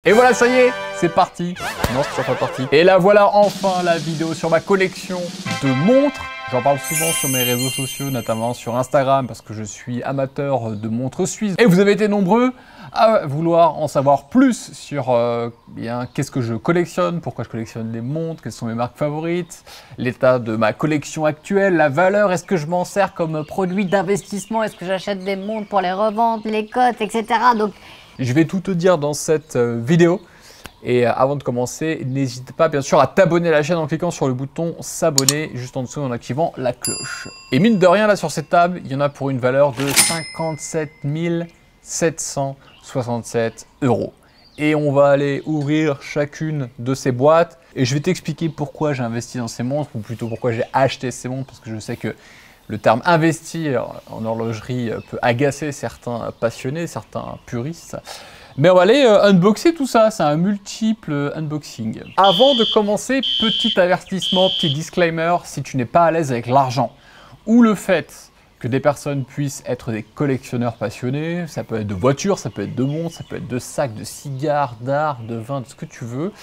Et voilà, ça y est, c'est parti. Non, c'est pas parti. Et là, voilà enfin la vidéo sur ma collection de montres. J'en parle souvent sur mes réseaux sociaux, notamment sur Instagram, parce que je suis amateur de montres suisses. Et vous avez été nombreux à vouloir en savoir plus sur qu'est-ce que je collectionne, pourquoi je collectionne les montres, quelles sont mes marques favorites, l'état de ma collection actuelle, la valeur, est-ce que je m'en sers comme produit d'investissement, est-ce que j'achète des montres pour les revendre, les cotes, etc. Donc, je vais tout te dire dans cette vidéo. Et avant de commencer, n'hésite pas bien sûr à t'abonner à la chaîne en cliquant sur le bouton s'abonner juste en dessous en activant la cloche. Et mine de rien, là sur cette table, il y en a pour une valeur de 57 767 €. Et on va aller ouvrir chacune de ces boîtes. Et je vais t'expliquer pourquoi j'ai investi dans ces montres, ou plutôt pourquoi j'ai acheté ces montres, parce que je sais que le terme investir en horlogerie peut agacer certains passionnés, certains puristes. Mais on va aller unboxer tout ça, c'est un multiple unboxing. Avant de commencer, petit avertissement, petit disclaimer, si tu n'es pas à l'aise avec l'argent ou le fait que des personnes puissent être des collectionneurs passionnés, ça peut être de voitures, ça peut être de montres, ça peut être de sacs, de cigares, d'art, de vin, de ce que tu veux,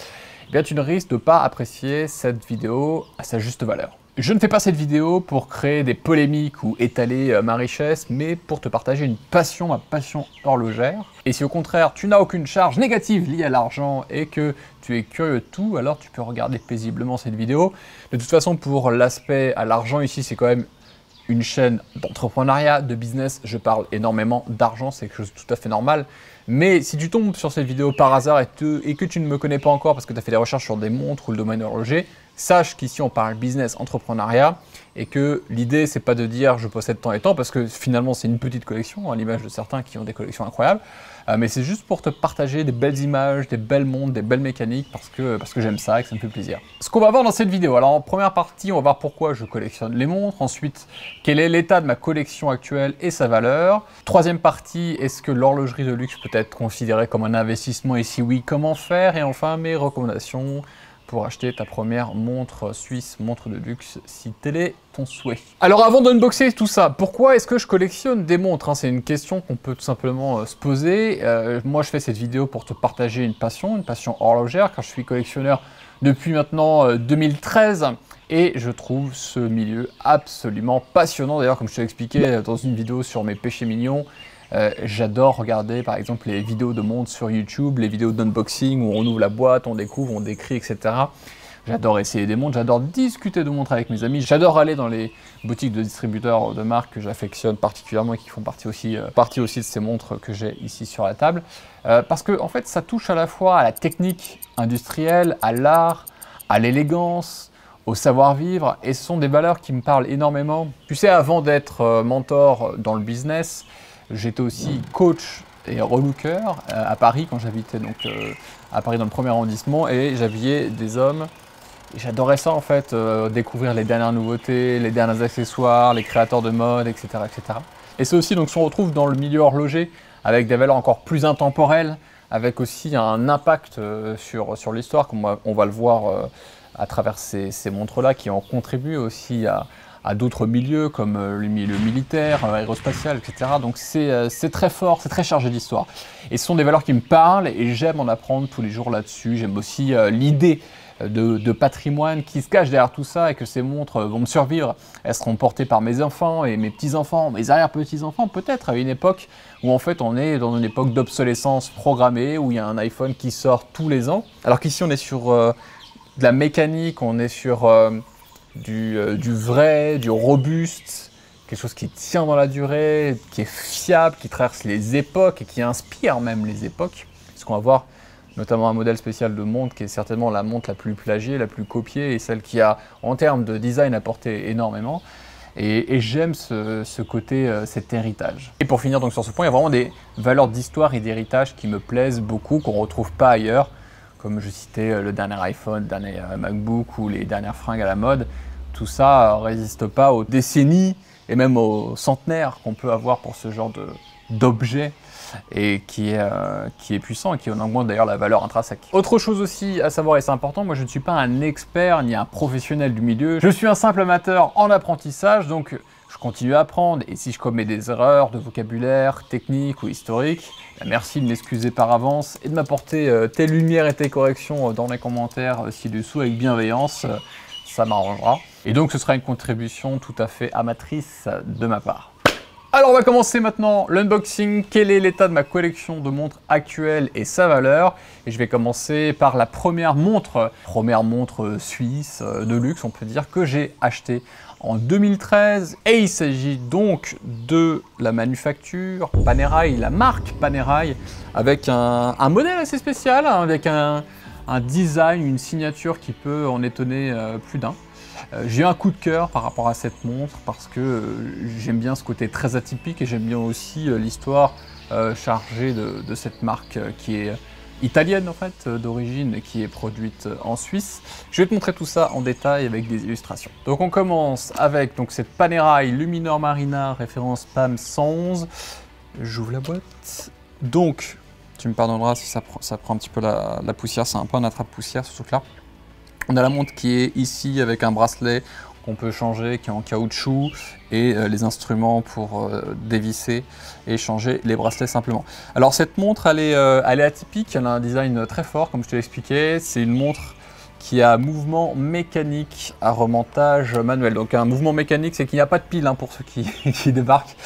eh bien tu ne risques de pas apprécier cette vidéo à sa juste valeur. Je ne fais pas cette vidéo pour créer des polémiques ou étaler ma richesse, mais pour te partager une passion, ma passion horlogère. Et si au contraire, tu n'as aucune charge négative liée à l'argent et que tu es curieux de tout, alors tu peux regarder paisiblement cette vidéo. De toute façon, pour l'aspect à l'argent ici, c'est quand même une chaîne d'entrepreneuriat, de business. Je parle énormément d'argent, c'est quelque chose de tout à fait normal. Mais si tu tombes sur cette vidéo par hasard et que tu ne me connais pas encore parce que tu as fait des recherches sur des montres ou le domaine horloger, sache qu'ici on parle business, entrepreneuriat et que l'idée c'est pas de dire je possède tant et tant parce que finalement c'est une petite collection à l'image de certains qui ont des collections incroyables, mais c'est juste pour te partager des belles images, des belles montres, des belles mécaniques parce que j'aime ça et que ça me fait plaisir. Ce qu'on va voir dans cette vidéo, alors en première partie on va voir pourquoi je collectionne les montres, ensuite quel est l'état de ma collection actuelle et sa valeur, troisième partie est-ce que l'horlogerie de luxe peut être considérée comme un investissement et si oui comment faire, et enfin mes recommandations pour acheter ta première montre suisse, montre de luxe, si tel est ton souhait. Alors avant d'unboxer tout ça, pourquoi est-ce que je collectionne des montres, C'est une question qu'on peut tout simplement se poser. Moi je fais cette vidéo pour te partager une passion horlogère, car je suis collectionneur depuis maintenant 2013, et je trouve ce milieu absolument passionnant. D'ailleurs, comme je te l'ai expliqué dans une vidéo sur mes péchés mignons, j'adore regarder par exemple les vidéos de montres sur YouTube, les vidéos d'unboxing où on ouvre la boîte, on découvre, on décrit, etc. J'adore essayer des montres, j'adore discuter de montres avec mes amis, j'adore aller dans les boutiques de distributeurs de marques que j'affectionne particulièrement et qui font partie aussi de ces montres que j'ai ici sur la table. Parce que en fait ça touche à la fois à la technique industrielle, à l'art, à l'élégance, au savoir-vivre, et ce sont des valeurs qui me parlent énormément. Tu sais, avant d'être mentor dans le business, j'étais aussi coach et relooker à Paris quand j'habitais donc à Paris dans le 1er arrondissement, et j'habillais des hommes. J'adorais ça en fait, découvrir les dernières nouveautés, les derniers accessoires, les créateurs de mode, etc. etc. Et c'est aussi donc si on retrouve dans le milieu horloger avec des valeurs encore plus intemporelles, avec aussi un impact sur l'histoire, comme on va le voir à travers ces montres-là qui ont contribué aussi à d'autres milieux comme le milieu militaire, aérospatial, etc. Donc c'est très fort, c'est très chargé d'histoire. Et ce sont des valeurs qui me parlent et j'aime en apprendre tous les jours là-dessus. J'aime aussi l'idée de patrimoine qui se cache derrière tout ça et que ces montres vont me survivre. Elles seront portées par mes enfants et mes petits-enfants, mes arrière-petits-enfants peut-être, à une époque où en fait on est dans une époque d'obsolescence programmée, où il y a un iPhone qui sort tous les ans. Alors qu'ici on est sur de la mécanique, on est sur du vrai, du robuste, quelque chose qui tient dans la durée, qui est fiable, qui traverse les époques et qui inspire même les époques. Ce qu'on va voir notamment un modèle spécial de montre qui est certainement la montre la plus plagiée, la plus copiée et celle qui a en termes de design apporté énormément. Et j'aime ce côté, cet héritage. Et pour finir donc sur ce point, il y a vraiment des valeurs d'histoire et d'héritage qui me plaisent beaucoup, qu'on ne retrouve pas ailleurs. Comme je citais le dernier iPhone, le dernier MacBook ou les dernières fringues à la mode, tout ça ne résiste pas aux décennies et même aux centenaires qu'on peut avoir pour ce genre d'objet, et qui est puissant et qui en augmente d'ailleurs la valeur intrinsèque. Autre chose aussi à savoir, et c'est important, moi je ne suis pas un expert ni un professionnel du milieu, je suis un simple amateur en apprentissage, donc je continue à apprendre. Et si je commets des erreurs de vocabulaire, technique ou historique, merci de m'excuser par avance et de m'apporter tes lumières et tes corrections dans les commentaires ci-dessous avec bienveillance. Ça m'arrangera. Et donc ce sera une contribution tout à fait amatrice de ma part. Alors on va commencer maintenant l'unboxing. Quel est l'état de ma collection de montres actuelle et sa valeur? Et je vais commencer par la première montre suisse de luxe, on peut dire, que j'ai achetée en 2013. Et il s'agit donc de la manufacture Panerai, la marque Panerai, avec un modèle assez spécial, hein, avec un design, une signature qui peut en étonner plus d'un. J'ai eu un coup de cœur par rapport à cette montre parce que j'aime bien ce côté très atypique et j'aime bien aussi l'histoire chargée de cette marque qui est italienne en fait d'origine et qui est produite en Suisse. Je vais te montrer tout ça en détail avec des illustrations. Donc on commence avec donc, cette Panerai Luminor Marina référence PAM 111. J'ouvre la boîte. Donc, tu me pardonneras si ça prend un petit peu la poussière, c'est un peu un attrape-poussière ce truc là. On a la montre qui est ici avec un bracelet qu'on peut changer, qui est en caoutchouc, et les instruments pour dévisser et changer les bracelets simplement. Alors cette montre, elle est atypique, elle a un design très fort, comme je te l'expliquais. C'est une montre qui a mouvement mécanique à remontage manuel. Donc un mouvement mécanique, c'est qu'il n'y a pas de pile hein, pour ceux qui débarquent.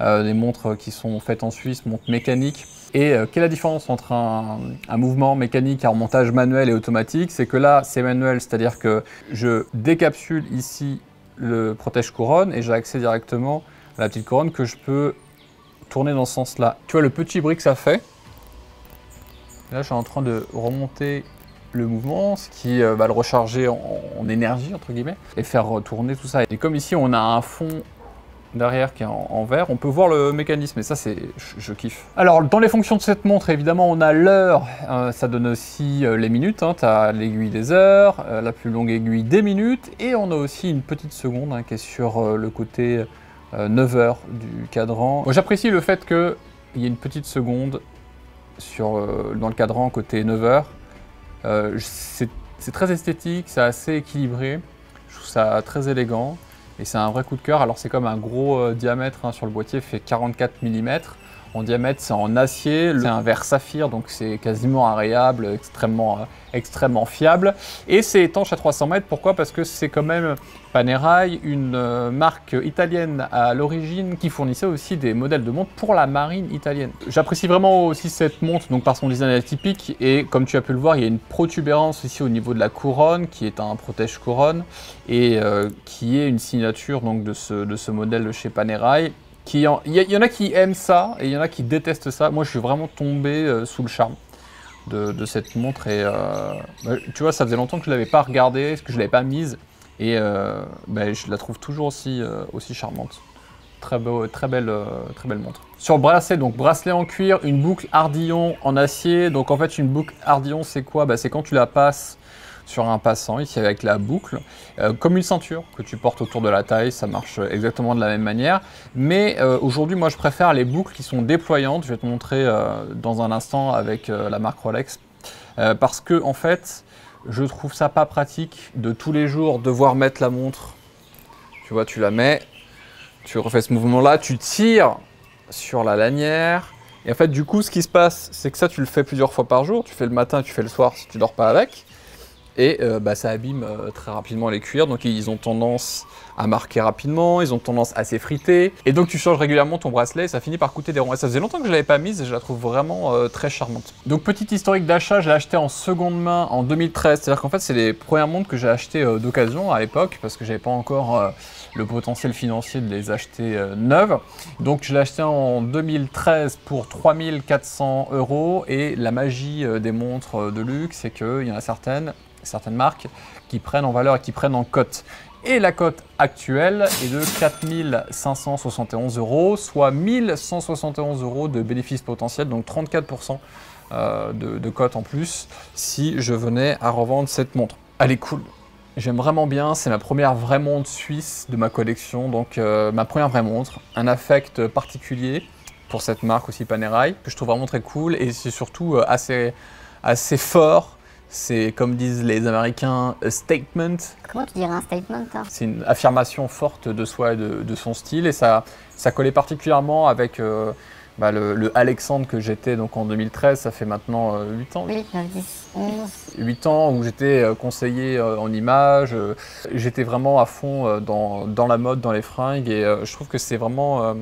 Des montres qui sont faites en Suisse, montres mécaniques. Et quelle est la différence entre un mouvement mécanique à remontage manuel et automatique? C'est que là, c'est manuel, c'est-à-dire que je décapsule ici le protège-couronne et j'ai accès directement à la petite couronne que je peux tourner dans ce sens-là. Tu vois le petit bruit que ça fait? Là, je suis en train de remonter le mouvement, ce qui va le recharger en énergie, entre guillemets, et faire tourner tout ça. Et comme ici, on a un fond derrière qui est en vert, on peut voir le mécanisme et ça c'est je kiffe. Alors dans les fonctions de cette montre évidemment on a l'heure, ça donne aussi les minutes, hein, tu as l'aiguille des heures, la plus longue aiguille des minutes et on a aussi une petite seconde hein, qui est sur le côté 9 heures du cadran. J'apprécie le fait qu'il y ait une petite seconde dans le cadran côté 9 heures. C'est très esthétique, c'est assez équilibré, je trouve ça très élégant. Et c'est un vrai coup de cœur. Alors c'est comme un gros diamètre hein, sur le boîtier, fait 44 mm. En diamètre, c'est en acier. C'est un verre saphir, donc c'est quasiment invariable, extrêmement fiable. Et c'est étanche à 300 mètres. Pourquoi? Parce que c'est quand même Panerai, une marque italienne à l'origine qui fournissait aussi des modèles de montres pour la marine italienne. J'apprécie vraiment aussi cette montre donc par son design atypique. Et comme tu as pu le voir, il y a une protubérance ici au niveau de la couronne qui est un protège-couronne et qui est une signature donc, de ce modèle de chez Panerai. Il y en a qui aiment ça et il y en a qui détestent ça. Moi, je suis vraiment tombé sous le charme de cette montre. Et tu vois, ça faisait longtemps que je ne l'avais pas regardée, que je ne l'avais pas mise. Et je la trouve toujours aussi charmante. Très belle montre. Sur le bracelet, donc bracelet en cuir, une boucle Ardillon en acier. Donc en fait, une boucle Ardillon, c'est quoi? C'est quand tu la passes sur un passant, ici avec la boucle, comme une ceinture que tu portes autour de la taille, ça marche exactement de la même manière. Mais aujourd'hui, moi je préfère les boucles qui sont déployantes, je vais te montrer dans un instant avec la marque Rolex, parce que en fait, je trouve ça pas pratique de tous les jours devoir mettre la montre. Tu vois, tu la mets, tu refais ce mouvement-là, tu tires sur la lanière, et en fait du coup ce qui se passe, c'est que ça tu le fais plusieurs fois par jour, tu fais le matin, tu fais le soir si tu dors pas avec. Et ça abîme très rapidement les cuirs, donc ils ont tendance à marquer rapidement, ils ont tendance à s'effriter. Et donc tu changes régulièrement ton bracelet et ça finit par coûter des ronds. Et ça faisait longtemps que je ne l'avais pas mise et je la trouve vraiment très charmante. Donc petit historique d'achat, je l'ai acheté en seconde main en 2013. C'est-à-dire qu'en fait c'est les premières montres que j'ai achetées d'occasion à l'époque parce que j'avais pas encore le potentiel financier de les acheter neuves. Donc je l'ai acheté en 2013 pour 3400 € et la magie des montres de luxe, c'est qu'il y en a certaines marques qui prennent en valeur et qui prennent en cote. Et la cote actuelle est de 4571 €, soit 1171 € de bénéfice potentiel, donc 34% de cote en plus si je venais à revendre cette montre. Elle est cool, j'aime vraiment bien, c'est ma première vraie montre suisse de ma collection, donc ma première vraie montre, un affect particulier pour cette marque aussi Panerai, que je trouve vraiment très cool et c'est surtout assez fort. C'est, comme disent les Américains, a statement. Comment tu dirais un statement, toi? C'est une affirmation forte de soi et de son style. Et ça collait particulièrement avec le Alexandre que j'étais donc en 2013. Ça fait maintenant 8 ans. 8, 9, 10, 11. 8 ans où j'étais conseiller en images. J'étais vraiment à fond dans la mode, dans les fringues. Et je trouve que c'est vraiment,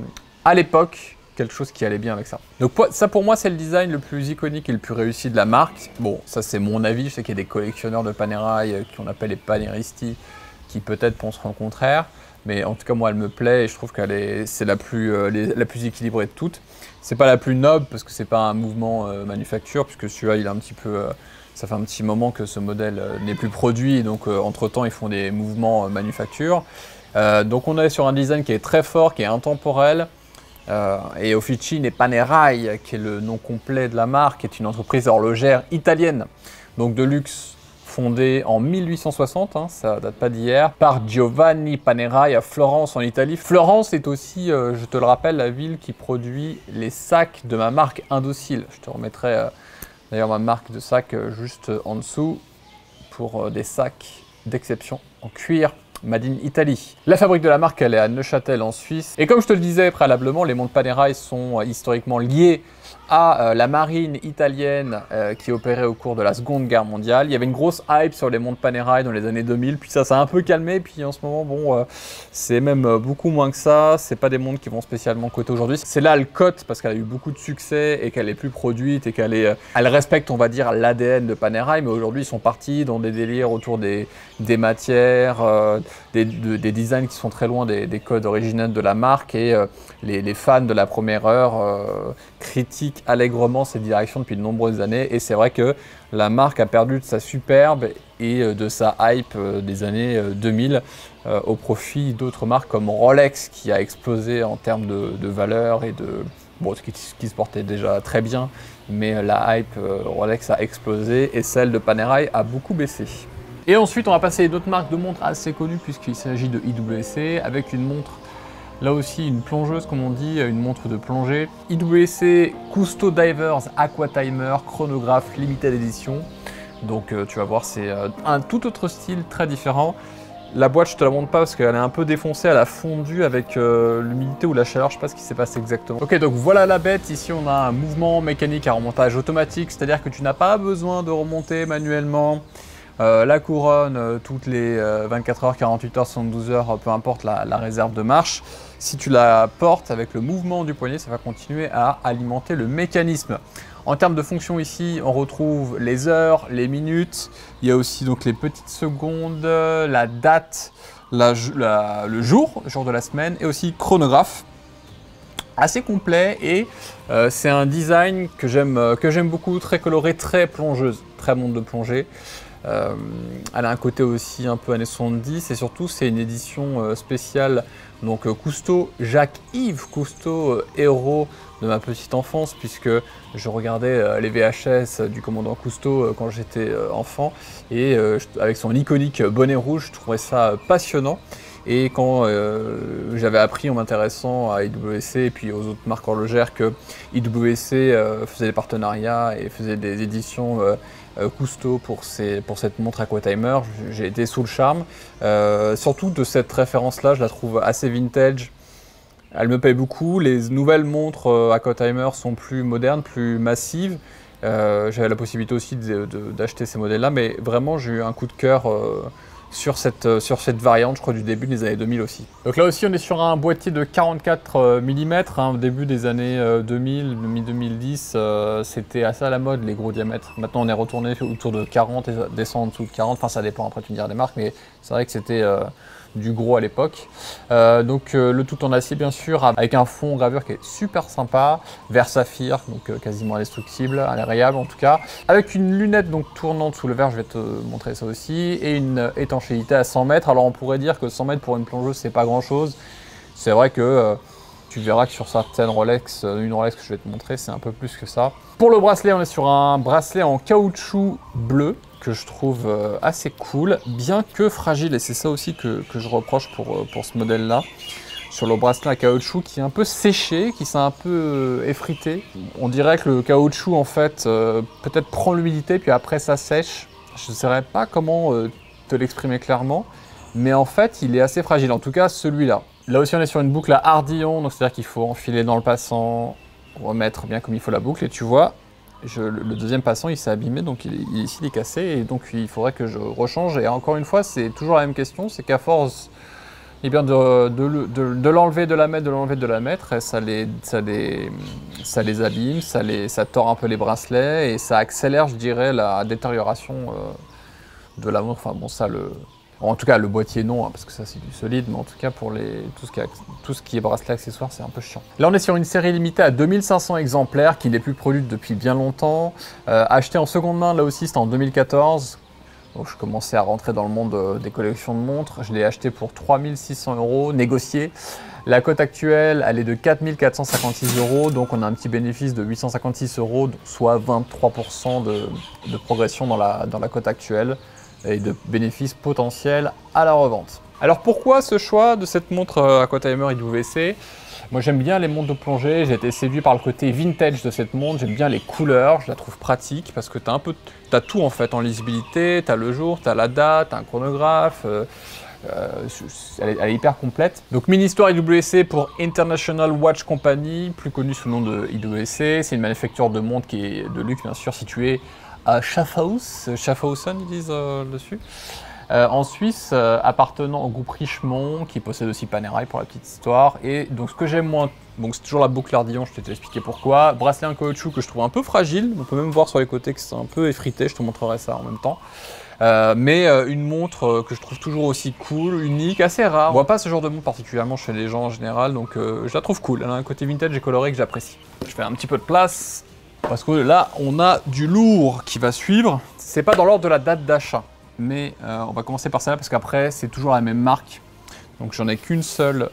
à l'époque, quelque chose qui allait bien avec ça. Donc ça pour moi c'est le design le plus iconique et le plus réussi de la marque. Bon, ça c'est mon avis, je sais qu'il y a des collectionneurs de Panerai qu'on appelle les Paneristi qui peut-être penseront le contraire, mais en tout cas moi elle me plaît et je trouve qu'elle c'est la plus équilibrée de toutes. C'est pas la plus noble parce que c'est pas un mouvement manufacture, puisque celui-là il est un petit peu... ça fait un petit moment que ce modèle n'est plus produit, donc entre temps ils font des mouvements manufacture. Donc on est sur un design qui est très fort, qui est intemporel. Et Officine Panerai, qui est le nom complet de la marque, est une entreprise horlogère italienne, donc de luxe, fondée en 1860, hein, ça date pas d'hier, par Giovanni Panerai à Florence en Italie. Florence est aussi, je te le rappelle, la ville qui produit les sacs de ma marque Indocile. Je te remettrai d'ailleurs ma marque de sacs juste en dessous pour des sacs d'exception en cuir. Made in Italy. La fabrique de la marque, elle est à Neuchâtel en Suisse. Et comme je te le disais préalablement, les montres Panerai sont historiquement liés à la marine italienne qui opérait au cours de la Seconde Guerre mondiale. Il y avait une grosse hype sur les montres Panerai dans les années 2000, puis ça s'est un peu calmé, puis en ce moment, bon, c'est même beaucoup moins que ça. C'est pas des montres qui vont spécialement coter aujourd'hui. C'est là le cote parce qu'elle a eu beaucoup de succès et qu'elle est plus produite et elle respecte, on va dire, l'ADN de Panerai, mais aujourd'hui, ils sont partis dans des délires autour des matières, des designs qui sont très loin des codes originels de la marque et les fans de la première heure critiquent allègrement cette direction depuis de nombreuses années et c'est vrai que la marque a perdu de sa superbe et de sa hype des années 2000 au profit d'autres marques comme Rolex qui a explosé en termes de valeur et de... Bon, qui se portait déjà très bien, mais la hype Rolex a explosé et celle de Panerai a beaucoup baissé. Et ensuite, on va passer à une autre marque de montres assez connue puisqu'il s'agit de IWC avec une montre, là aussi une plongeuse comme on dit, une montre de plongée. IWC Cousteau Divers Aqua Timer chronographe limited edition. Donc tu vas voir, c'est un tout autre style très différent. La boîte, je te la montre pas parce qu'elle est un peu défoncée, elle a fondu avec l'humidité ou la chaleur, je sais pas ce qui s'est passé exactement. Ok, donc voilà la bête. Ici, on a un mouvement mécanique à remontage automatique, c'est-à-dire que tu n'as pas besoin de remonter manuellement. La couronne, toutes les 24 heures, 48 heures, 72 heures, peu importe la réserve de marche. Si tu la portes avec le mouvement du poignet, ça va continuer à alimenter le mécanisme. En termes de fonction ici, on retrouve les heures, les minutes. Il y a aussi donc les petites secondes, la date, le jour de la semaine et aussi chronographe. Assez complet et c'est un design que j'aime beaucoup, très coloré, très plongeuse, très montre de plongée. Elle a un côté aussi un peu années 70 et surtout c'est une édition spéciale donc Cousteau, Jacques-Yves Cousteau, héros de ma petite enfance puisque je regardais les VHS du commandant Cousteau quand j'étais enfant et avec son iconique bonnet rouge, je trouvais ça passionnant. Et quand j'avais appris en m'intéressant à IWC et puis aux autres marques horlogères que IWC faisait des partenariats et faisait des éditions Cousteau pour cette montre Aquatimer, j'ai été sous le charme. Surtout de cette référence-là, je la trouve assez vintage. Elle me plaît beaucoup. Les nouvelles montres Aquatimer sont plus modernes, plus massives. J'avais la possibilité aussi d'acheter ces modèles-là, mais vraiment j'ai eu un coup de cœur sur cette variante, je crois, du début des années 2000 aussi. Donc là aussi, on est sur un boîtier de 44 mm, hein, au début des années 2000, mi-2010, c'était assez à la mode, les gros diamètres. Maintenant, on est retourné autour de 40 et descend en dessous de 40, enfin ça dépend, après tu me diras des marques, mais c'est vrai que c'était du gros à l'époque. Donc le tout en acier bien sûr, avec un fond gravure qui est super sympa, vert saphir, donc quasiment indestructible, agréable en tout cas, avec une lunette donc tournante sous le verre, je vais te montrer ça aussi, et une étanchéité à 100 mètres. Alors on pourrait dire que 100 mètres pour une plongeuse c'est pas grand chose, c'est vrai que tu verras que sur certaines Rolex, une Rolex que je vais te montrer, c'est un peu plus que ça. Pour le bracelet, on est sur un bracelet en caoutchouc bleu, que je trouve assez cool, bien que fragile, et c'est ça aussi que je reproche pour ce modèle-là. Sur le bracelet à caoutchouc qui est un peu séché, qui s'est un peu effrité. On dirait que le caoutchouc, en fait, peut-être prend l'humidité, puis après ça sèche. Je ne saurais pas comment te l'exprimer clairement, mais en fait, il est assez fragile. En tout cas, celui-là. Là aussi, on est sur une boucle à ardillon, donc c'est-à-dire qu'il faut enfiler dans le passant, remettre bien comme il faut la boucle, et tu vois, le deuxième passant, il s'est abîmé, donc ici, il est cassé, et donc il faudrait que je rechange. Et encore une fois, c'est toujours la même question, c'est qu'à force eh bien, de l'enlever, de la mettre, et ça les abîme, ça tord un peu les bracelets, et ça accélère, je dirais, la détérioration de la montre. Enfin bon, ça, en tout cas, le boîtier non, hein, parce que ça c'est du solide, mais en tout cas pour tout ce qui est bracelet accessoire, c'est un peu chiant. Là, on est sur une série limitée à 2500 exemplaires, qui n'est plus produite depuis bien longtemps. Acheté en seconde main, là aussi, c'était en 2014. Donc, je commençais à rentrer dans le monde des collections de montres. Je l'ai acheté pour 3600 €, négocié. La cote actuelle, elle est de 4456 €, donc on a un petit bénéfice de 856 €, soit 23% de progression dans la cote actuelle et de bénéfices potentiels à la revente. Alors pourquoi ce choix de cette montre Aquatimer IWC? Moi j'aime bien les montres de plongée, j'ai été séduit par le côté vintage de cette montre, j'aime bien les couleurs, je la trouve pratique parce que t'as tout en fait en lisibilité, t'as le jour, t'as la date, t'as un chronographe, elle est hyper complète. Donc mini histoire IWC pour International Watch Company, plus connu sous le nom de IWC, c'est une manufacture de montres qui est de luxe bien sûr, située à Schaffhausen ils disent dessus. En Suisse, appartenant au groupe Richemont, qui possède aussi Panerai pour la petite histoire. Et donc ce que j'aime moins, donc c'est toujours la boucle ardillon, je t'ai expliqué pourquoi. Bracelet en caoutchouc que je trouve un peu fragile, on peut même voir sur les côtés que c'est un peu effrité, je te montrerai ça en même temps. Mais une montre que je trouve toujours aussi cool, unique, assez rare. On voit pas ce genre de montre particulièrement chez les gens en général, donc je la trouve cool. Elle a un côté vintage et coloré que j'apprécie. Je fais un petit peu de place, parce que là on a du lourd qui va suivre. C'est pas dans l'ordre de la date d'achat. Mais on va commencer par celle-là parce qu'après c'est toujours la même marque. Donc j'en ai qu'une seule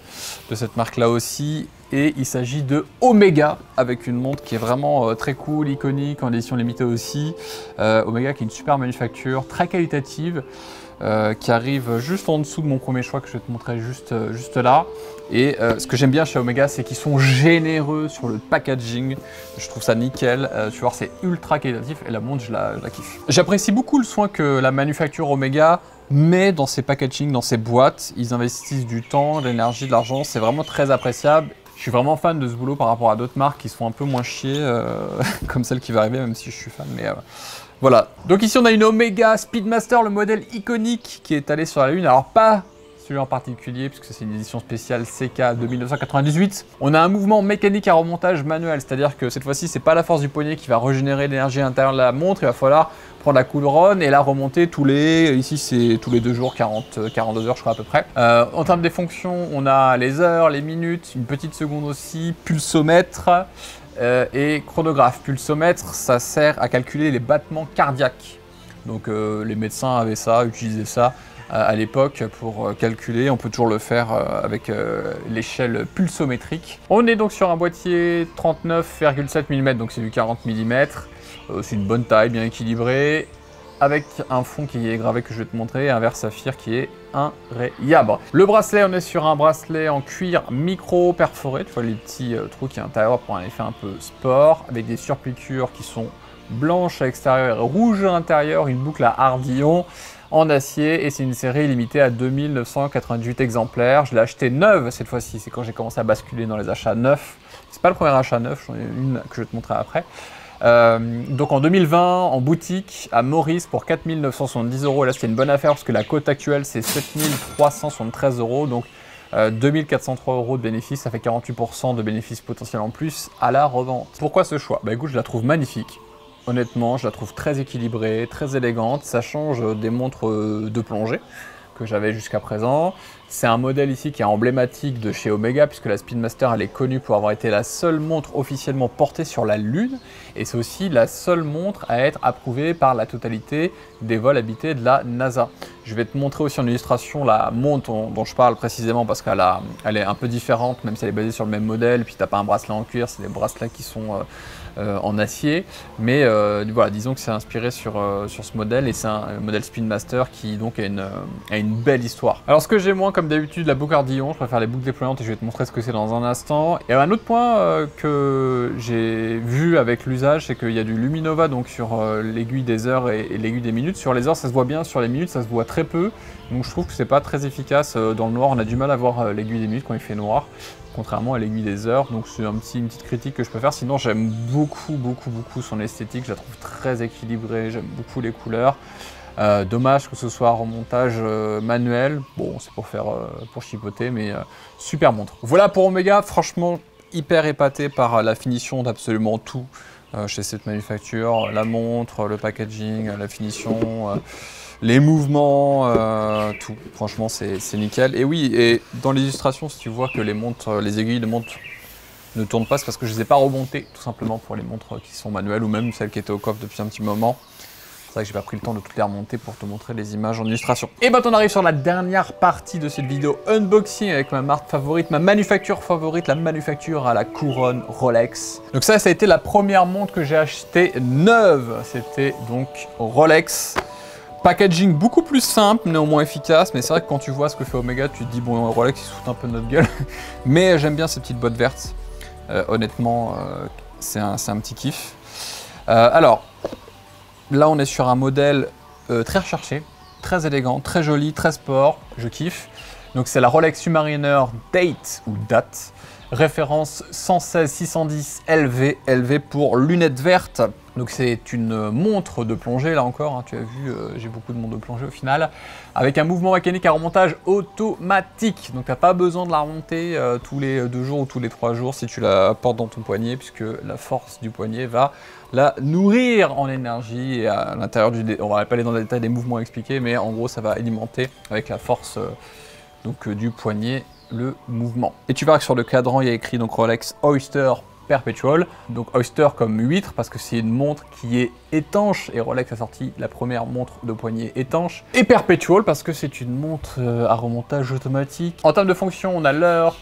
de cette marque-là aussi. Et il s'agit de Omega avec une montre qui est vraiment très cool, iconique, en édition limitée aussi. Omega qui est une super manufacture, très qualitative, qui arrive juste en dessous de mon premier choix que je vais te montrer juste là. Et ce que j'aime bien chez Omega, c'est qu'ils sont généreux sur le packaging. Je trouve ça nickel. Tu vois, c'est ultra qualitatif et la montre, je la kiffe. J'apprécie beaucoup le soin que la manufacture Omega met dans ses packaging, dans ses boîtes. Ils investissent du temps, de l'énergie, de l'argent. C'est vraiment très appréciable. Je suis vraiment fan de ce boulot par rapport à d'autres marques qui sont un peu moins chiées, comme celle qui va arriver, même si je suis fan. Mais voilà. Donc ici, on a une Omega Speedmaster, le modèle iconique qui est allé sur la Lune. Alors pas celui en particulier, puisque c'est une édition spéciale CK de 1998. On a un mouvement mécanique à remontage manuel, c'est-à-dire que cette fois-ci, c'est pas la force du poignet qui va régénérer l'énergie intérieure de la montre. Il va falloir prendre la couronne et la remonter ici c'est tous les 2 jours, 42 heures je crois à peu près. En termes des fonctions, on a les heures, les minutes, une petite seconde aussi, pulsomètre et chronographe. Pulsomètre, ça sert à calculer les battements cardiaques. Donc les médecins avaient ça, utilisaient ça à l'époque pour calculer. On peut toujours le faire avec l'échelle pulsométrique. On est donc sur un boîtier 39,7 mm, donc c'est du 40 mm. C'est une bonne taille, bien équilibrée, avec un fond qui est gravé que je vais te montrer, et un verre saphir qui est inrayable. Le bracelet, on est sur un bracelet en cuir micro perforé, tu vois les petits trous qui sont à l'intérieur pour un effet un peu sport, avec des surpiqûres qui sont blanches à l'extérieur et rouges à l'intérieur, une boucle à ardillon en acier, et c'est une série limitée à 2998 exemplaires. Je l'ai acheté neuve cette fois-ci, c'est quand j'ai commencé à basculer dans les achats neufs. C'est pas le premier achat neuf, j'en ai une que je vais te montrer après. Donc en 2020, en boutique, à Maurice pour 4970 €. Là, c'était une bonne affaire parce que la cote actuelle, c'est 7373 €. Donc 2403 € de bénéfices, ça fait 48% de bénéfices potentiels en plus à la revente. Pourquoi ce choix? Bah écoute, je la trouve magnifique. Honnêtement, je la trouve très équilibrée, très élégante. Ça change des montres de plongée que j'avais jusqu'à présent. C'est un modèle ici qui est emblématique de chez Omega, puisque la Speedmaster elle est connue pour avoir été la seule montre officiellement portée sur la Lune, et c'est aussi la seule montre à être approuvée par la totalité des vols habités de la NASA. Je vais te montrer aussi en illustration la montre dont je parle précisément, parce qu'elle est un peu différente, même si elle est basée sur le même modèle, puis tu n'as pas un bracelet en cuir, c'est des bracelets qui sont en acier, mais voilà, disons que c'est inspiré sur ce modèle, et c'est un modèle Speedmaster qui donc a une une belle histoire. Alors ce que j'ai moins comme d'habitude, la boucle ardillon, je préfère les boucles déployantes et je vais te montrer ce que c'est dans un instant. Et un autre point que j'ai vu avec l'usage, c'est qu'il y a du Luminova donc sur l'aiguille des heures et l'aiguille des minutes. Sur les heures ça se voit bien, sur les minutes ça se voit très peu. Donc je trouve que c'est pas très efficace dans le noir, on a du mal à voir l'aiguille des minutes quand il fait noir. Contrairement à l'aiguille des heures, donc c'est une petite critique que je peux faire. Sinon j'aime beaucoup son esthétique, je la trouve très équilibrée, j'aime beaucoup les couleurs. Dommage que ce soit un remontage manuel, bon c'est pour faire pour chipoter, mais super montre. Voilà pour Omega, franchement hyper épaté par la finition d'absolument tout chez cette manufacture, la montre, le packaging, la finition. Les mouvements, tout, franchement c'est nickel. Et oui, et dans l'illustration, si tu vois que les aiguilles de montre ne tournent pas, c'est parce que je ne les ai pas remontées, tout simplement pour les montres qui sont manuelles ou même celles qui étaient au coffre depuis un petit moment. C'est vrai que j'ai pas pris le temps de toutes les remonter pour te montrer les images en illustration. Et maintenant on arrive sur la dernière partie de cette vidéo unboxing avec ma marque favorite, ma manufacture favorite, la manufacture à la couronne Rolex. Donc ça a été la première montre que j'ai achetée neuve, c'était donc Rolex. Packaging beaucoup plus simple, néanmoins efficace, mais c'est vrai que quand tu vois ce que fait Omega, tu te dis bon Rolex ils se foutent un peu de notre gueule. Mais j'aime bien ces petites boîtes vertes, honnêtement c'est un petit kiff. Alors, là on est sur un modèle très recherché, très élégant, très joli, très sport, je kiffe. Donc c'est la Rolex Submariner Date ou Date, référence 116-610 LV, LV pour lunettes vertes. Donc c'est une montre de plongée là encore, hein, tu as vu, j'ai beaucoup de montres de plongée au final, avec un mouvement mécanique à remontage automatique. Donc tu n'as pas besoin de la remonter tous les 2 jours ou tous les 3 jours si tu la portes dans ton poignet, puisque la force du poignet va la nourrir en énergie et à l'intérieur on va pas aller dans le détail des mouvements expliqués, mais en gros ça va alimenter avec la force du poignet le mouvement. Et tu verras que sur le cadran il y a écrit donc Rolex Oyster Perpetual, donc Oyster comme huître parce que c'est une montre qui est étanche et Rolex a sorti la première montre de poignet étanche, et Perpetual parce que c'est une montre à remontage automatique. En termes de fonction, on a l'heure,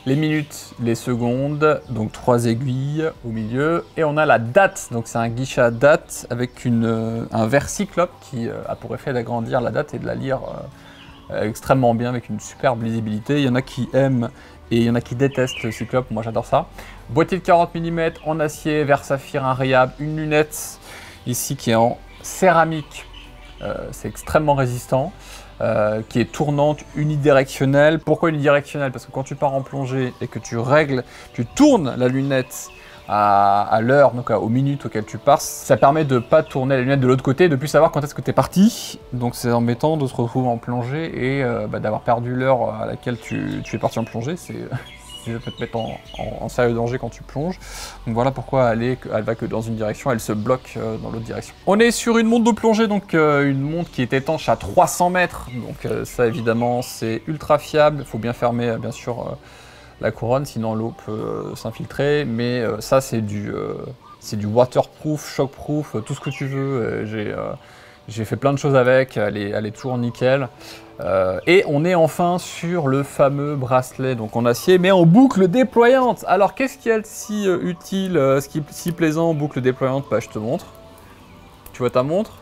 les minutes, les secondes, donc 3 aiguilles au milieu, et on a la date, donc c'est un guichet à date avec un verre cyclope qui a pour effet d'agrandir la date et de la lire extrêmement bien avec une superbe lisibilité. Il y en a qui aiment et il y en a qui détestent le cyclope, moi j'adore ça. Boîtier de 40 mm en acier, verre saphir invariable, une lunette ici qui est en céramique, c'est extrêmement résistant, qui est tournante, unidirectionnelle. Pourquoi unidirectionnelle? Parce que quand tu pars en plongée et que tu tournes la lunette à l'heure, donc aux minutes auxquelles tu passes, ça permet de ne pas tourner la lunette de l'autre côté, de plus savoir quand est-ce que tu es parti. Donc c'est embêtant de se retrouver en plongée et d'avoir perdu l'heure à laquelle tu es parti en plongée. Ça peut te mettre en sérieux danger quand tu plonges. Donc voilà pourquoi elle va que dans une direction, elle se bloque dans l'autre direction. On est sur une montre de plongée, donc une montre qui est étanche à 300 mètres. Donc ça évidemment c'est ultra fiable, il faut bien fermer bien sûr la couronne, sinon l'eau peut s'infiltrer, mais ça c'est du waterproof, shockproof, tout ce que tu veux. J'ai fait plein de choses avec, elle est toujours nickel. Et on est enfin sur le fameux bracelet donc en acier, mais en boucle déployante. Alors qu'est-ce qu'il y a de si utile, ce qui est si plaisant en boucle déployante? Bah je te montre. Tu vois ta montre?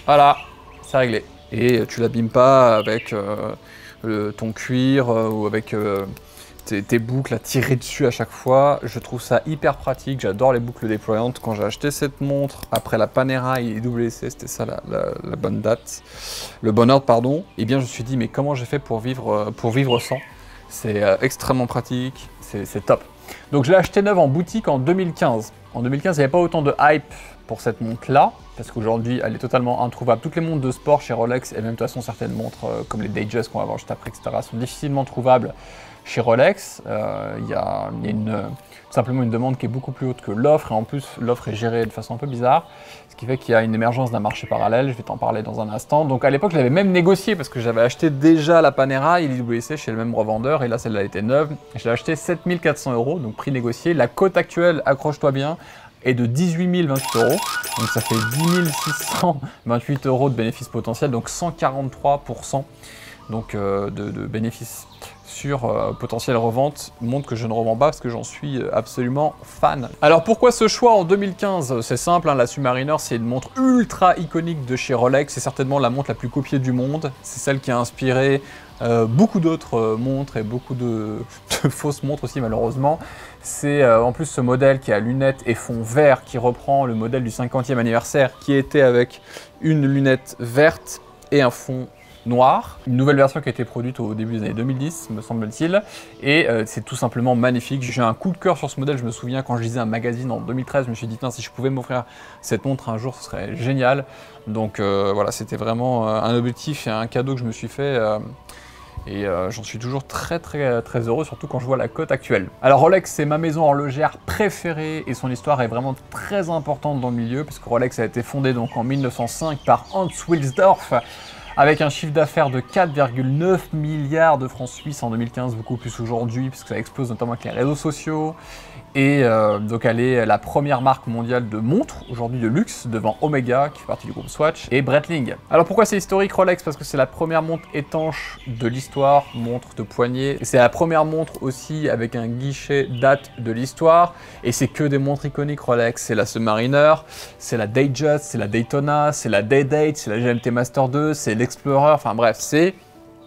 Voilà, c'est réglé. Et tu l'abîmes pas avec ton cuir ou avec tes boucles à tirer dessus à chaque fois. Je trouve ça hyper pratique, j'adore les boucles déployantes. Quand j'ai acheté cette montre, après la Panerai et WC, c'était ça la bonne date, le bon ordre pardon, et bien je me suis dit mais comment j'ai fait pour vivre sans? C'est extrêmement pratique, c'est top. Donc je l'ai acheté neuve en boutique en 2015. En 2015, il n'y avait pas autant de hype pour cette montre-là, parce qu'aujourd'hui, elle est totalement introuvable. Toutes les montres de sport chez Rolex, et même de toute façon certaines montres comme les Datejust qu'on va voir juste après, etc., sont difficilement trouvables chez Rolex. Il y a tout simplement une demande qui est beaucoup plus haute que l'offre, et en plus, l'offre est gérée de façon un peu bizarre, ce qui fait qu'il y a une émergence d'un marché parallèle. Je vais t'en parler dans un instant. Donc à l'époque, je l'avais même négocié, parce que j'avais acheté déjà la Panerai et l'IWC chez le même revendeur, et là, celle-là était neuve. Je l'ai acheté 7 400 €, donc prix négocié. La cote actuelle, accroche-toi bien, est de 18 028 €, donc ça fait 10 628 € de bénéfice potentiel, donc 143% donc de bénéfices sur potentielle revente, montre que je ne revends pas parce que j'en suis absolument fan. Alors pourquoi ce choix en 2015? C'est simple, hein, la Submariner c'est une montre ultra iconique de chez Rolex, c'est certainement la montre la plus copiée du monde, c'est celle qui a inspiré beaucoup d'autres montres et beaucoup de fausses montres aussi malheureusement. C'est en plus ce modèle qui a lunettes et fond vert qui reprend le modèle du 50e anniversaire qui était avec une lunette verte et un fond noir. Une nouvelle version qui a été produite au début des années 2010, me semble-t-il, et c'est tout simplement magnifique. J'ai un coup de cœur sur ce modèle, je me souviens quand je lisais un magazine en 2013, je me suis dit, si je pouvais m'offrir cette montre un jour, ce serait génial. Donc voilà, c'était vraiment un objectif et un cadeau que je me suis fait. Et j'en suis toujours très heureux, surtout quand je vois la cote actuelle. Alors Rolex, c'est ma maison horlogère préférée et son histoire est vraiment très importante dans le milieu, puisque Rolex a été fondé donc en 1905 par Hans Wilsdorf, avec un chiffre d'affaires de 4,9 milliards de francs suisses en 2015, beaucoup plus aujourd'hui, puisque ça explose notamment avec les réseaux sociaux. Et donc elle est la première marque mondiale de montres, aujourd'hui de luxe, devant Omega, qui fait partie du groupe Swatch, et Breitling. Alors pourquoi c'est historique Rolex? Parce que c'est la première montre étanche de l'histoire, montre de poignet. C'est la première montre aussi avec un guichet date de l'histoire. Et c'est que des montres iconiques Rolex. C'est la Submariner, c'est la Datejust, c'est la Daytona, c'est la Day-Date, c'est la GMT Master 2, c'est l'Explorer, enfin bref, c'est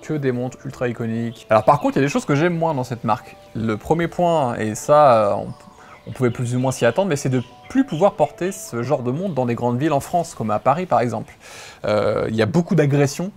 que des montres ultra iconiques. Alors par contre, il y a des choses que j'aime moins dans cette marque. Le premier point, et ça, on pouvait plus ou moins s'y attendre, mais c'est de plus pouvoir porter ce genre de montre dans des grandes villes en France, comme à Paris par exemple. Il y a beaucoup d'agressions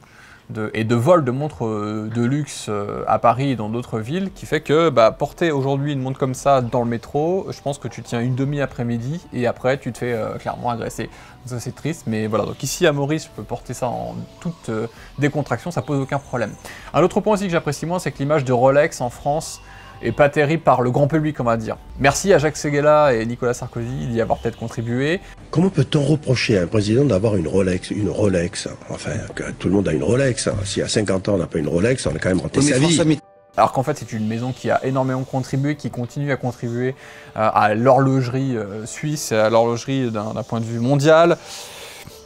et de vols de montres de luxe à Paris et dans d'autres villes, qui fait que porter aujourd'hui une montre comme ça dans le métro, je pense que tu tiens une demi-après-midi et après tu te fais clairement agresser. Donc ça c'est triste, mais voilà, donc ici à Maurice, je peux porter ça en toute décontraction, ça pose aucun problème. Un autre point aussi que j'apprécie moins, c'est que l'image de Rolex en France est pas terrible par le grand public, on va dire. Merci à Jacques Séguéla et Nicolas Sarkozy d'y avoir peut-être contribué. Comment peut-on reprocher à un président d'avoir une Rolex? Une Rolex, enfin, que tout le monde a une Rolex. Si à 50 ans on n'a pas une Rolex, on a quand même raté sa vie. Alors qu'en fait, c'est une maison qui a énormément contribué, qui continue à contribuer à l'horlogerie suisse et à l'horlogerie d'un point de vue mondial.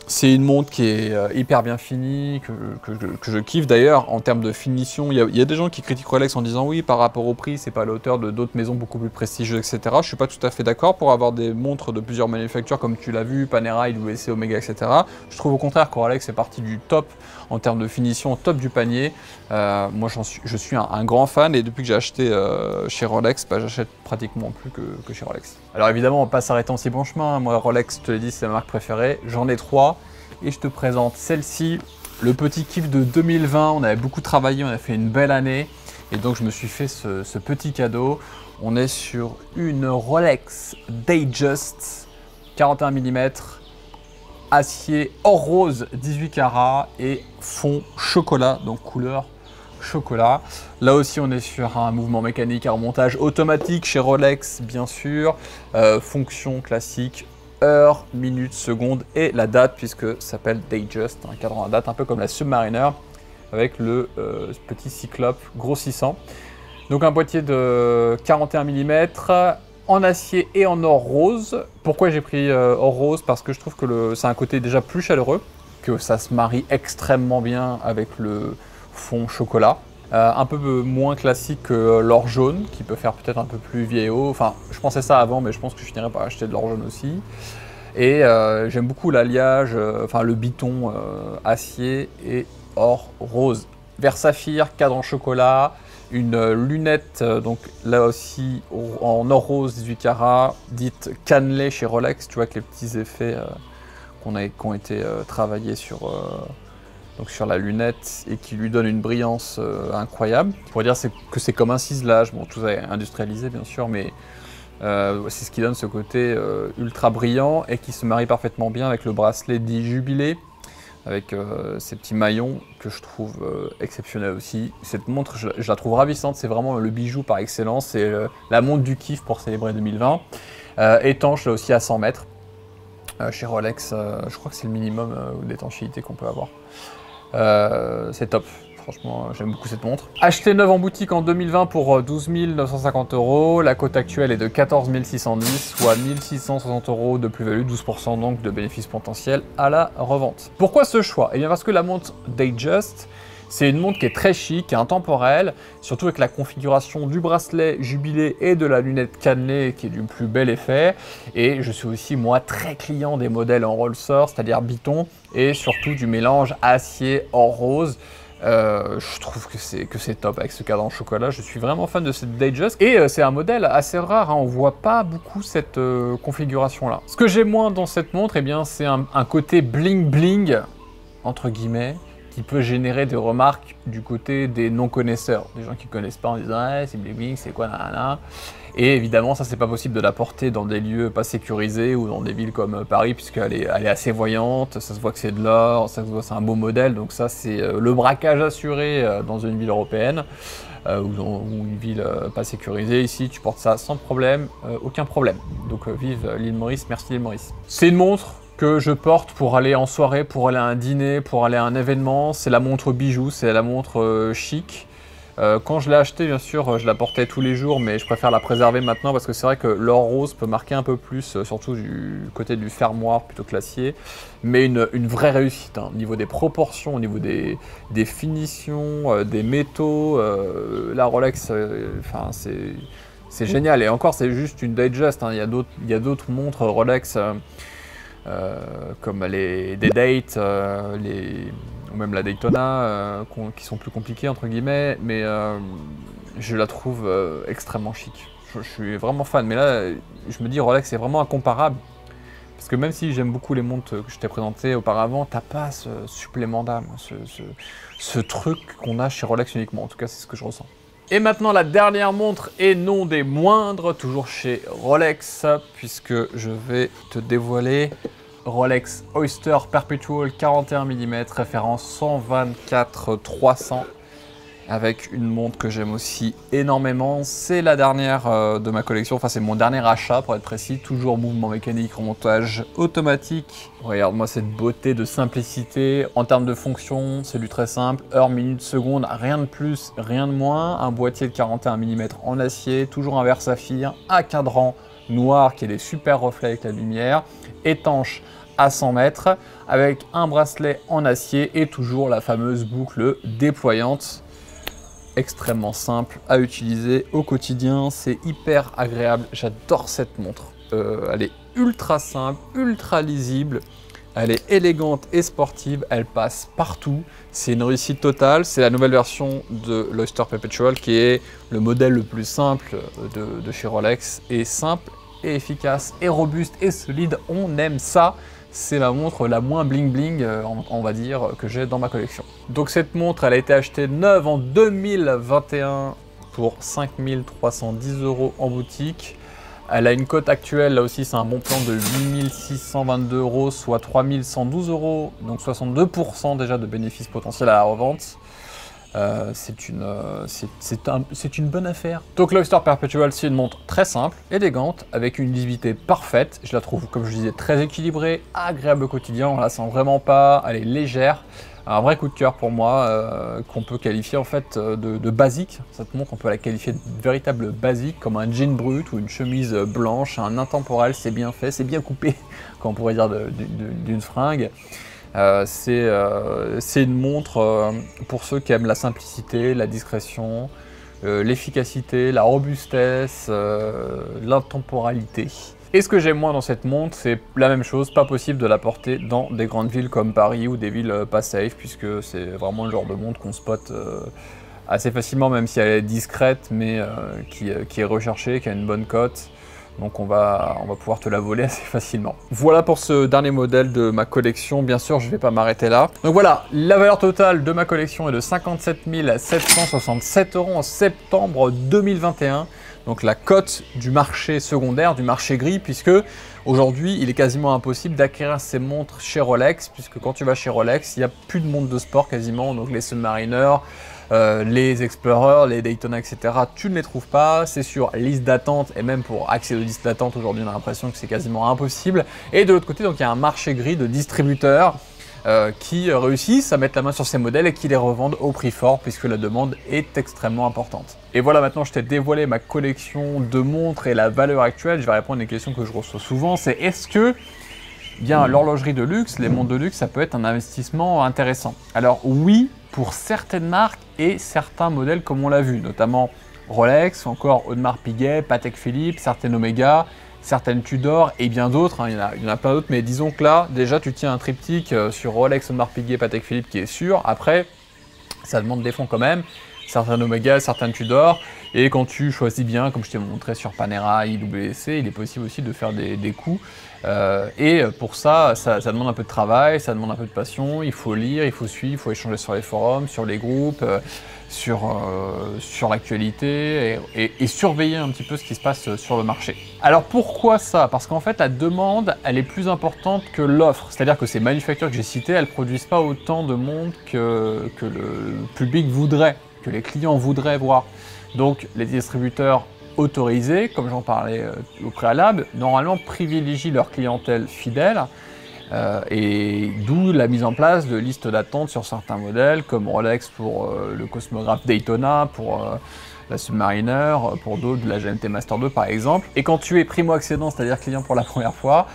C'est une montre qui est hyper bien finie, que je kiffe d'ailleurs en termes de finition. Il y a des gens qui critiquent Rolex en disant oui, par rapport au prix, c'est pas à la hauteur de d'autres maisons beaucoup plus prestigieuses, etc. Je suis pas tout à fait d'accord pour avoir des montres de plusieurs manufactures comme tu l'as vu, Panerai, WC, Omega, etc. Je trouve au contraire que Rolex est parti du top en termes de finition, top du panier. Moi, je suis un grand fan et depuis que j'ai acheté chez Rolex, j'achète pratiquement plus que chez Rolex. Alors évidemment, on va pas s'arrêter en si bon chemin. Moi, Rolex, je te l'ai dit, c'est ma marque préférée. J'en ai 3. Et je te présente celle-ci, le petit kiff de 2020. On avait beaucoup travaillé, on a fait une belle année. Et donc je me suis fait ce petit cadeau. On est sur une Rolex Datejust 41 mm, acier or rose 18 carats et fond chocolat, donc couleur chocolat. Là aussi on est sur un mouvement mécanique à remontage automatique chez Rolex bien sûr, fonction classique, heure, minute, seconde et la date puisque ça s'appelle Datejust, un cadran à date un peu comme la Submariner avec le petit cyclope grossissant. Donc un boîtier de 41 mm en acier et en or rose. Pourquoi j'ai pris or rose? Parce que je trouve que c'est un côté déjà plus chaleureux, que ça se marie extrêmement bien avec le fond chocolat. Un peu moins classique que l'or jaune, qui peut faire peut-être un peu plus vieillot. Enfin, je pensais ça avant, mais je pense que je finirais par acheter de l'or jaune aussi. Et j'aime beaucoup l'alliage, enfin le biton acier et or rose. Vert saphir, cadre en chocolat, une lunette, donc là aussi en or rose 18 carats, dite cannelée chez Rolex, tu vois, avec les petits effets qui ont été travaillés sur la lunette et qui lui donne une brillance incroyable. On pourrait dire que c'est comme un ciselage, bon tout ça est industrialisé bien sûr, mais c'est ce qui donne ce côté ultra brillant et qui se marie parfaitement bien avec le bracelet dit Jubilé, avec ces petits maillons que je trouve exceptionnels aussi. Cette montre, je la trouve ravissante, c'est vraiment le bijou par excellence, c'est la montre du kiff pour célébrer 2020. Étanche là aussi à 100 mètres. Chez Rolex, je crois que c'est le minimum d'étanchéité qu'on peut avoir. C'est top, franchement j'aime beaucoup cette montre. Acheté neuve en boutique en 2020 pour 12 950 €, la cote actuelle est de 14 610, soit 1 660 € de plus-value, 12% donc de bénéfices potentiels à la revente. Pourquoi ce choix? Eh bien parce que la montre Datejust, C'est une montre qui est très chic, qui est intemporelle, surtout avec la configuration du bracelet jubilé et de la lunette cannelée qui est du plus bel effet. Et je suis aussi moi très client des modèles en rollsor, c'est-à-dire biton, et surtout du mélange acier or rose. Je trouve que c'est top avec ce cadre en chocolat. Je suis vraiment fan de cette Datejust et c'est un modèle assez rare, hein. On voit pas beaucoup cette configuration là. Ce que j'aime moins dans cette montre, eh bien c'est un côté bling bling entre guillemets qui peut générer des remarques du côté des non-connaisseurs, des gens qui connaissent pas en disant ah, c'est bling bling, c'est quoi nanana. Et évidemment, ça, c'est pas possible de la porter dans des lieux pas sécurisés ou dans des villes comme Paris, puisqu'elle est assez voyante, ça se voit que c'est de l'or, ça se voit que c'est un beau modèle, donc ça, c'est le braquage assuré dans une ville européenne ou une ville pas sécurisée. Ici, tu portes ça sans problème, aucun problème. Donc vive l'île Maurice, merci l'île Maurice. C'est une montre que je porte pour aller en soirée, pour aller à un dîner, pour aller à un événement. C'est la montre bijou, c'est la montre chic. Quand je l'ai achetée, bien sûr, je la portais tous les jours, mais je préfère la préserver maintenant parce que c'est vrai que l'or rose peut marquer un peu plus, surtout du côté du fermoir plutôt que l'acier. Mais une vraie réussite, hein, au niveau des proportions, au niveau des finitions, des métaux. La Rolex, enfin, c'est génial. Et encore, c'est juste une Datejust, hein. Il y a d'autres montres Rolex comme des Date, ou même la Daytona, qui sont plus compliquées entre guillemets, mais je la trouve extrêmement chic. Je suis vraiment fan, mais là, je me dis Rolex c'est vraiment incomparable, parce que même si j'aime beaucoup les montres que je t'ai présentées auparavant, t'as pas ce supplément d'âme, ce truc qu'on a chez Rolex uniquement, en tout cas c'est ce que je ressens. Et maintenant la dernière montre, et non des moindres, toujours chez Rolex, puisque je vais te dévoiler Rolex Oyster Perpetual 41 mm, référence 124-300, avec une montre que j'aime aussi énormément. C'est la dernière de ma collection, enfin c'est mon dernier achat pour être précis, toujours mouvement mécanique, remontage automatique. Regarde-moi cette beauté de simplicité. En termes de fonction, c'est du très simple, heure, minute, seconde, rien de plus, rien de moins. Un boîtier de 41 mm en acier, toujours un verre saphir, un cadran noir qui a des super reflets avec la lumière, étanche à 100 mètres, avec un bracelet en acier et toujours la fameuse boucle déployante. Extrêmement simple à utiliser au quotidien, c'est hyper agréable, j'adore cette montre. Elle est ultra simple, ultra lisible, elle est élégante et sportive, elle passe partout, c'est une réussite totale. C'est la nouvelle version de l'Oyster Perpetual qui est le modèle le plus simple de chez Rolex, et simple et efficace et robuste et solide, on aime ça. C'est la montre la moins bling bling, on va dire, que j'ai dans ma collection. Donc cette montre, elle a été achetée neuve en 2021 pour 5 310 € en boutique. Elle a une cote actuelle, là aussi c'est un bon plan, de 8 622 €, soit 3 112 €, donc 62% déjà de bénéfices potentiels à la revente. C'est une bonne affaire. Donc l'Oyster Perpetual, c'est une montre très simple, élégante, avec une lisibilité parfaite. Je la trouve, comme je disais, très équilibrée, agréable au quotidien, on la sent vraiment pas, elle est légère. Un vrai coup de cœur pour moi, qu'on peut qualifier en fait de basique. Cette montre, on peut la qualifier de véritable basique, comme un jean brut ou une chemise blanche, un intemporel, c'est bien fait, c'est bien coupé, comme on pourrait dire d'une fringue. C'est une montre pour ceux qui aiment la simplicité, la discrétion, l'efficacité, la robustesse, l'intemporalité. Et ce que j'aime moins dans cette montre, c'est la même chose, pas possible de la porter dans des grandes villes comme Paris ou des villes pas safe, puisque c'est vraiment le genre de montre qu'on spot assez facilement, même si elle est discrète, mais qui est recherchée, qui a une bonne cote. Donc on va pouvoir te la voler assez facilement. Voilà pour ce dernier modèle de ma collection. Bien sûr, je ne vais pas m'arrêter là. Donc voilà, la valeur totale de ma collection est de 57 767 € en septembre 2021. Donc la cote du marché secondaire, du marché gris, puisque aujourd'hui, il est quasiment impossible d'acquérir ces montres chez Rolex, puisque quand tu vas chez Rolex, il n'y a plus de montres de sport quasiment, donc les Submariner, les Explorer, les Daytona, etc. Tu ne les trouves pas, c'est sur liste d'attente, et même pour accéder aux listes d'attente aujourd'hui on a l'impression que c'est quasiment impossible. Et de l'autre côté, donc il y a un marché gris de distributeurs qui réussissent à mettre la main sur ces modèles et qui les revendent au prix fort, puisque la demande est extrêmement importante. Et voilà, maintenant je t'ai dévoilé ma collection de montres et la valeur actuelle. Je vais répondre à une question que je reçois souvent, c'est est-ce que bien l'horlogerie de luxe, les montres de luxe, ça peut être un investissement intéressant? Alors oui, pour certaines marques et certains modèles comme on l'a vu, notamment Rolex, encore Audemars Piguet, Patek Philippe, certaines Omega, certaines Tudor et bien d'autres, hein. Il y en a plein d'autres, mais disons que là, déjà tu tiens un triptyque sur Rolex, Audemars Piguet, Patek Philippe qui est sûr. Après, ça demande des fonds quand même, certaines Omega, certaines Tudor, et quand tu choisis bien, comme je t'ai montré sur Panerai, IWC, il est possible aussi de faire des coups. Et pour ça, ça demande un peu de travail, ça demande un peu de passion, il faut lire, il faut suivre, il faut échanger sur les forums, sur les groupes, sur l'actualité et surveiller un petit peu ce qui se passe sur le marché. Alors pourquoi ça? Parce qu'en fait la demande elle est plus importante que l'offre, c'est-à-dire que ces manufactures que j'ai citées, elles ne produisent pas autant de montres que le public voudrait, que les clients voudraient voir. Donc les distributeurs autorisés, comme j'en parlais au préalable, normalement privilégient leur clientèle fidèle. Et d'où la mise en place de listes d'attente sur certains modèles, comme Rolex pour le Cosmographe Daytona, pour la Submariner, pour d'autres, la GMT Master 2 par exemple. Et quand tu es primo-accédant, c'est-à-dire client pour la première fois,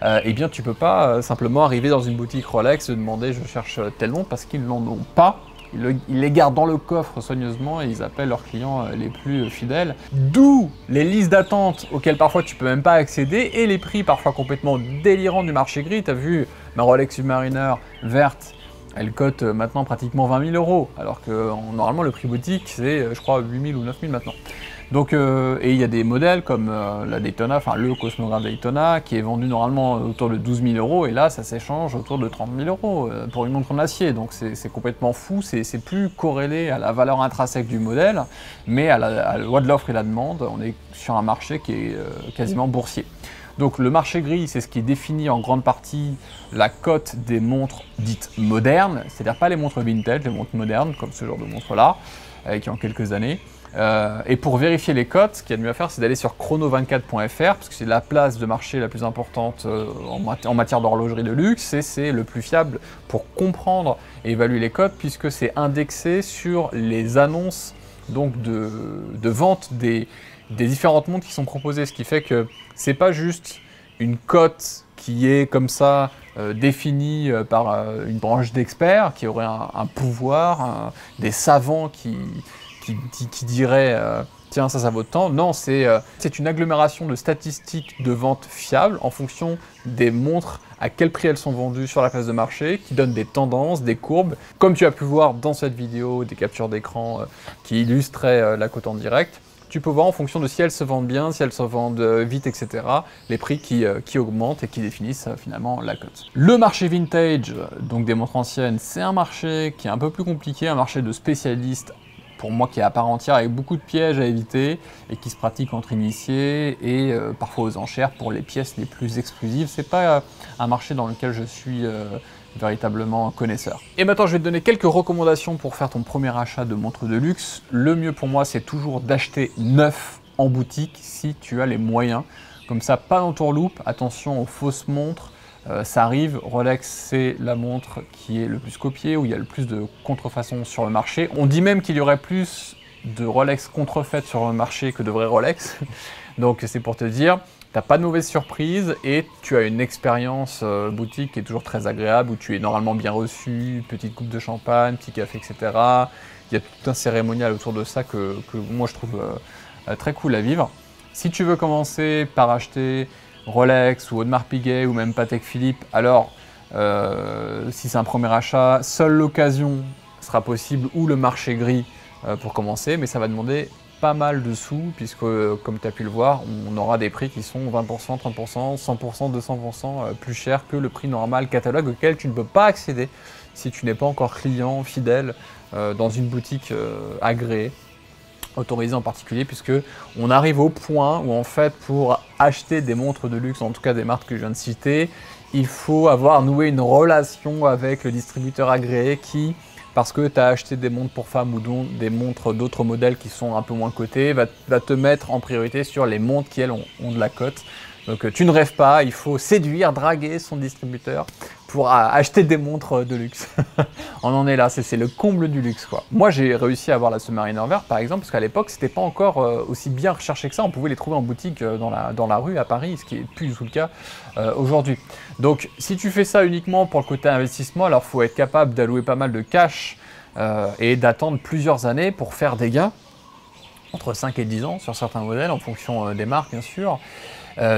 eh bien tu peux pas simplement arriver dans une boutique Rolex et demander je cherche tel montre parce qu'ils n'en ont pas. Ils les gardent dans le coffre soigneusement et ils appellent leurs clients les plus fidèles. D'où les listes d'attente auxquelles parfois tu peux même pas accéder et les prix parfois complètement délirants du marché gris. Tu as vu ma Rolex Submariner verte, elle cote maintenant pratiquement 20 000 €, alors que normalement le prix boutique c'est je crois 8 000 ou 9 000 maintenant. Donc, et il y a des modèles comme la Daytona, enfin le Cosmographe Daytona, qui est vendu normalement autour de 12 000 €, et là ça s'échange autour de 30 000 € pour une montre en acier. Donc c'est complètement fou, c'est plus corrélé à la valeur intrinsèque du modèle, mais à la loi de l'offre et la demande. On est sur un marché qui est quasiment boursier. Donc le marché gris, c'est ce qui définit en grande partie la cote des montres dites modernes, c'est-à-dire pas les montres vintage, les montres modernes, comme ce genre de montres-là, qui ont quelques années. Et pour vérifier les cotes, ce qu'il y a de mieux à faire, c'est d'aller sur chrono24.fr, parce que c'est la place de marché la plus importante en matière d'horlogerie de luxe, et c'est le plus fiable pour comprendre et évaluer les cotes, puisque c'est indexé sur les annonces donc de vente des différentes montres qui sont proposées, ce qui fait que c'est pas juste une cote qui est comme ça définie par une branche d'experts qui aurait un pouvoir, des savants qui dirait tiens ça vaut tant. Non, c'est une agglomération de statistiques de vente fiables en fonction des montres, à quel prix elles sont vendues sur la place de marché, qui donnent des tendances, des courbes, comme tu as pu voir dans cette vidéo, des captures d'écran qui illustraient la cote en direct. Tu peux voir en fonction de si elles se vendent bien, si elles se vendent vite, etc., les prix qui augmentent et qui définissent finalement la cote. Le marché vintage, donc des montres anciennes, c'est un marché qui est un peu plus compliqué, un marché de spécialistes, pour moi qui est à part entière, avec beaucoup de pièges à éviter et qui se pratique entre initiés et parfois aux enchères pour les pièces les plus exclusives. C'est pas un marché dans lequel je suis véritablement connaisseur. Et maintenant je vais te donner quelques recommandations pour faire ton premier achat de montre de luxe. Le mieux pour moi c'est toujours d'acheter neuf en boutique si tu as les moyens. Comme ça, pas d'entourloupe, attention aux fausses montres. Ça arrive, Rolex c'est la montre qui est le plus copiée, où il y a le plus de contrefaçons sur le marché. On dit même qu'il y aurait plus de Rolex contrefaites sur le marché que de vrais Rolex. Donc c'est pour te dire, t'as pas de mauvaise surprise et tu as une expérience boutique qui est toujours très agréable, où tu es normalement bien reçu, petite coupe de champagne, petit café, etc. Il y a tout un cérémonial autour de ça que moi je trouve très cool à vivre. Si tu veux commencer par acheter Rolex ou Audemars Piguet ou même Patek Philippe, alors si c'est un premier achat, seule l'occasion sera possible ou le marché gris pour commencer, mais ça va demander pas mal de sous puisque comme tu as pu le voir, on aura des prix qui sont 20%, 30%, 100%, 200% plus chers que le prix normal catalogue auquel tu ne peux pas accéder si tu n'es pas encore client fidèle dans une boutique agréée, autorisé en particulier, puisque on arrive au point où en fait pour acheter des montres de luxe, en tout cas des marques que je viens de citer, il faut avoir noué une relation avec le distributeur agréé qui, parce que tu as acheté des montres pour femmes ou des montres d'autres modèles qui sont un peu moins cotées, va te mettre en priorité sur les montres qui elles ont de la cote. Donc tu ne rêves pas, il faut séduire, draguer son distributeur pour acheter des montres de luxe. On en est là, c'est le comble du luxe quoi. Moi j'ai réussi à avoir la Submariner verte par exemple, parce qu'à l'époque c'était pas encore aussi bien recherché que ça, on pouvait les trouver en boutique dans la rue à Paris, ce qui est plus du tout le cas aujourd'hui. Donc si tu fais ça uniquement pour le côté investissement, alors il faut être capable d'allouer pas mal de cash et d'attendre plusieurs années pour faire des gains, entre 5 et 10 ans sur certains modèles, en fonction des marques bien sûr.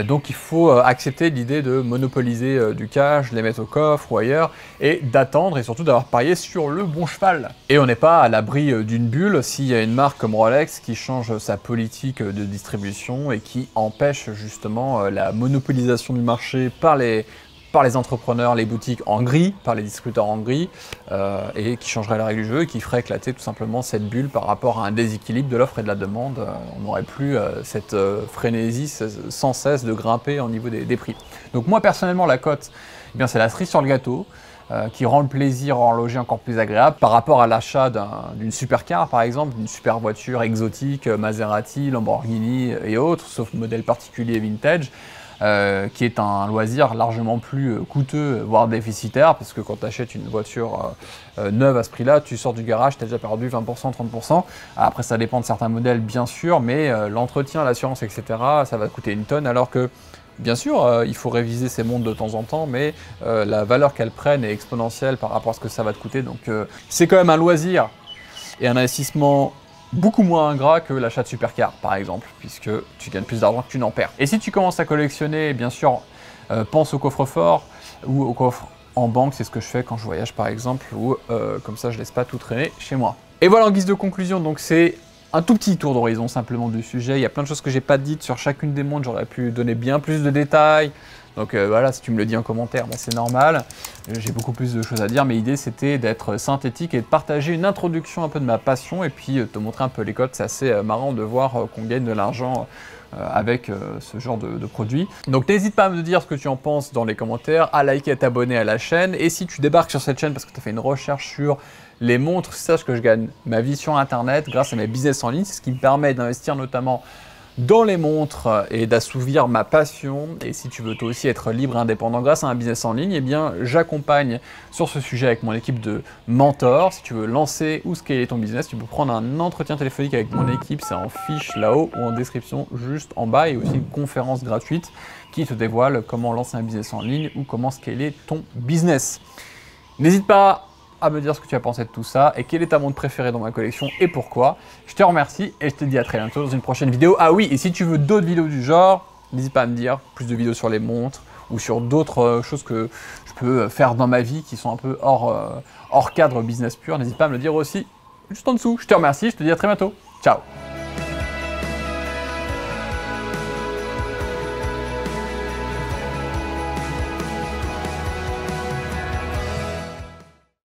Donc il faut accepter l'idée de monopoliser du cash, les mettre au coffre ou ailleurs, et d'attendre et surtout d'avoir parié sur le bon cheval. Et on n'est pas à l'abri d'une bulle s'il y a une marque comme Rolex qui change sa politique de distribution et qui empêche justement la monopolisation du marché par les entrepreneurs, les boutiques en gris, par les distributeurs en gris, et qui changerait la règle du jeu et qui ferait éclater tout simplement cette bulle par rapport à un déséquilibre de l'offre et de la demande. On n'aurait plus cette frénésie sans cesse de grimper au niveau des prix. Donc moi personnellement la cote, eh bien c'est la cerise sur le gâteau, qui rend le plaisir horloger encore plus agréable par rapport à l'achat d'une supercar par exemple, d'une super voiture exotique, Maserati, Lamborghini et autres, sauf modèle particulier vintage. Qui est un loisir largement plus coûteux, voire déficitaire, parce que quand tu achètes une voiture neuve à ce prix-là, tu sors du garage, tu as déjà perdu 20%, 30%. Après, ça dépend de certains modèles, bien sûr, mais l'entretien, l'assurance, etc., ça va coûter une tonne, alors que, bien sûr, il faut réviser ces montres de temps en temps, mais la valeur qu'elles prennent est exponentielle par rapport à ce que ça va te coûter. Donc, c'est quand même un loisir et un investissement beaucoup moins ingrat que l'achat de supercar par exemple, puisque tu gagnes plus d'argent que tu n'en perds. Et si tu commences à collectionner, bien sûr, pense au coffre-fort ou au coffre en banque, c'est ce que je fais quand je voyage par exemple, ou comme ça je laisse pas tout traîner chez moi. Et voilà en guise de conclusion, donc c'est un tout petit tour d'horizon simplement du sujet. Il y a plein de choses que j'ai pas dites sur chacune des montres, j'aurais pu donner bien plus de détails. Donc voilà, si tu me le dis en commentaire, bah, c'est normal. J'ai beaucoup plus de choses à dire, mais l'idée c'était d'être synthétique et de partager une introduction un peu de ma passion et puis te montrer un peu les cotes. C'est assez marrant de voir qu'on gagne de l'argent avec ce genre de produit. Donc n'hésite pas à me dire ce que tu en penses dans les commentaires, à liker et à t'abonner à la chaîne. Et si tu débarques sur cette chaîne parce que tu as fait une recherche sur les montres, sache que je gagne ma vie sur internet grâce à mes business en ligne. C'est ce qui me permet d'investir notamment dans les montres et d'assouvir ma passion. Et si tu veux toi aussi être libre et indépendant grâce à un business en ligne, eh bien j'accompagne sur ce sujet avec mon équipe de mentors. Si tu veux lancer ou scaler ton business, tu peux prendre un entretien téléphonique avec mon équipe, c'est en fiche là-haut ou en description juste en bas, et aussi une conférence gratuite qui te dévoile comment lancer un business en ligne ou comment scaler ton business. N'hésite pas à me dire ce que tu as pensé de tout ça et quelle est ta montre préférée dans ma collection et pourquoi. Je te remercie et je te dis à très bientôt dans une prochaine vidéo. Ah oui, et si tu veux d'autres vidéos du genre, n'hésite pas à me dire, plus de vidéos sur les montres ou sur d'autres choses que je peux faire dans ma vie qui sont un peu hors cadre business pur. N'hésite pas à me le dire aussi juste en dessous. Je te remercie, je te dis à très bientôt. Ciao.